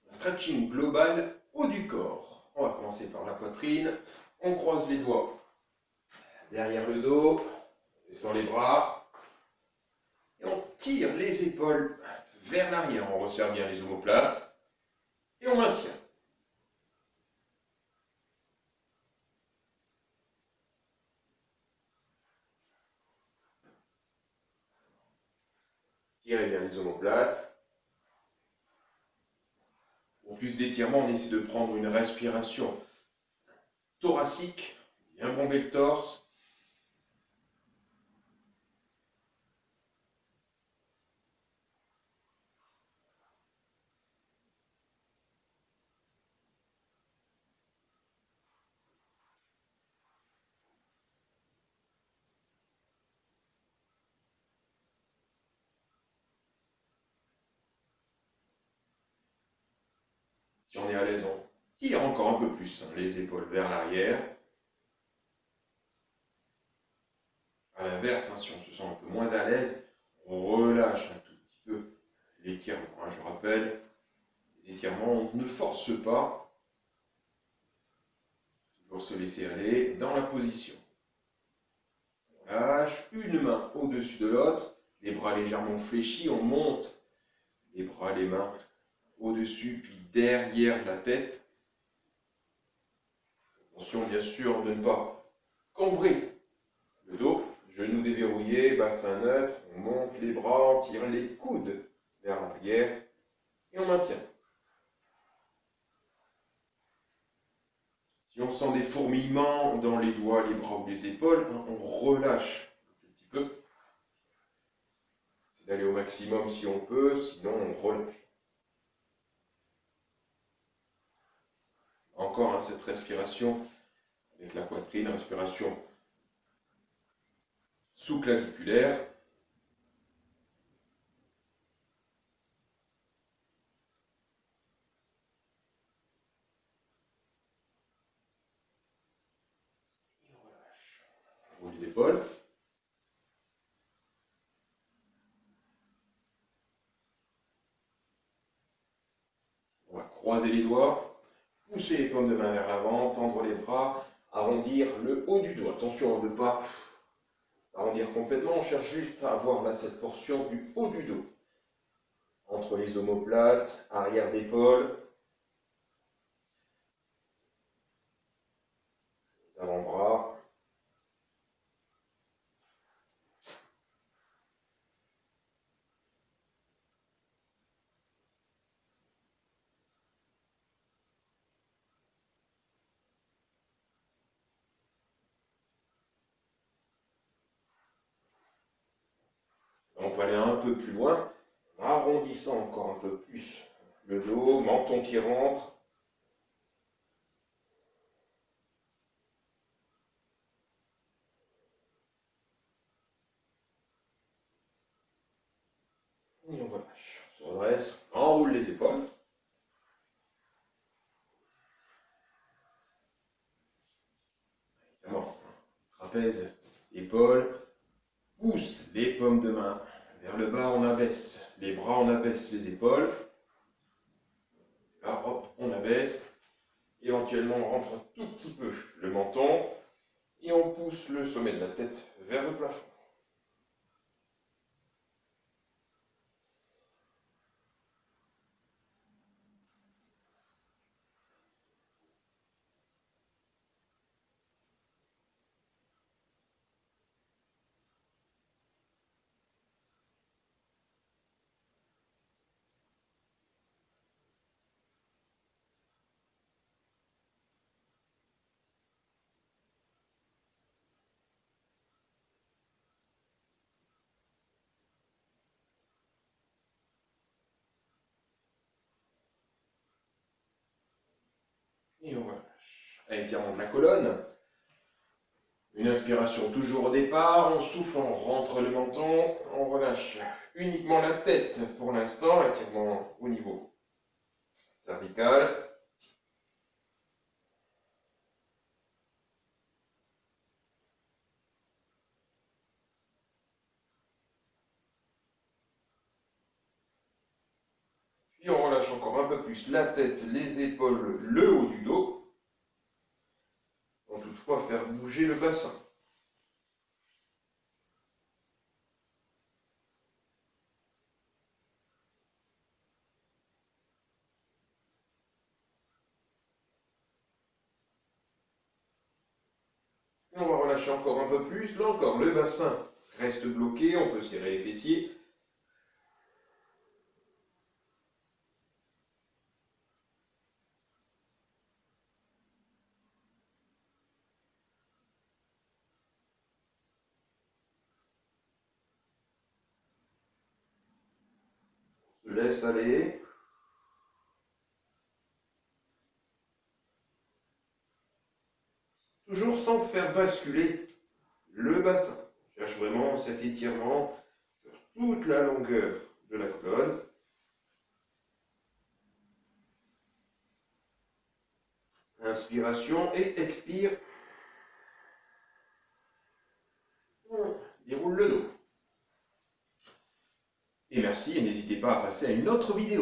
Stretching global haut du corps. On va commencer par la poitrine. On croise les doigts derrière le dos, on descend les bras et on tire les épaules vers l'arrière. On resserre bien les omoplates et on maintient. Tirez bien les omoplates. Au plus d'étirement, on essaie de prendre une respiration thoracique, bien bomber le torse. Si on est à l'aise, on tire encore un peu plus les épaules vers l'arrière. A l'inverse, si on se sent un peu moins à l'aise, on relâche un tout petit peu l'étirement. Je rappelle, les étirements, on ne force pas, toujours se laisser aller dans la position. On lâche une main au-dessus de l'autre, les bras légèrement fléchis, on monte les bras, les mains au-dessus, puis derrière la tête. Attention bien sûr de ne pas cambrer le dos, genoux déverrouillés, bassin neutre, on monte les bras, on tire les coudes vers l'arrière et on maintient. Si on sent des fourmillements dans les doigts, les bras ou les épaules, on relâche un petit peu. C'est d'aller au maximum si on peut, sinon on relâche. Encore cette respiration avec la poitrine, respiration sous-claviculaire. Et on relâche. On roule les épaules. On va croiser les doigts, pousser les paumes de main vers l'avant, tendre les bras, arrondir le haut du dos. Attention, on ne veut pas arrondir complètement, on cherche juste à avoir là cette portion du haut du dos. Entre les omoplates, arrière d'épaule, les avant-bras. On peut aller un peu plus loin, en arrondissant encore un peu plus le dos, menton qui rentre. Et on relâche. On se redresse, on enroule les épaules. Évidemment, trapèze, épaules, pousse les paumes de main vers le bas, on abaisse les bras, on abaisse les épaules. Là, hop, on abaisse. Éventuellement, on rentre un tout petit peu le menton et on pousse le sommet de la tête vers le plafond. Et on relâche. Étirement de la colonne. Une inspiration toujours au départ, on souffle, on rentre le menton, on relâche uniquement la tête pour l'instant, étirement au niveau cervical. Puis on relâche. relâche encore un peu plus la tête, les épaules, le haut du dos, sans toutefois faire bouger le bassin. On va relâcher encore un peu plus. Là encore, le bassin reste bloqué. On peut serrer les fessiers. On se laisse aller. Toujours sans faire basculer le bassin. On cherche vraiment cet étirement sur toute la longueur de la colonne. Inspiration et expire. On déroule le dos. Et merci, et n'hésitez pas à passer à une autre vidéo.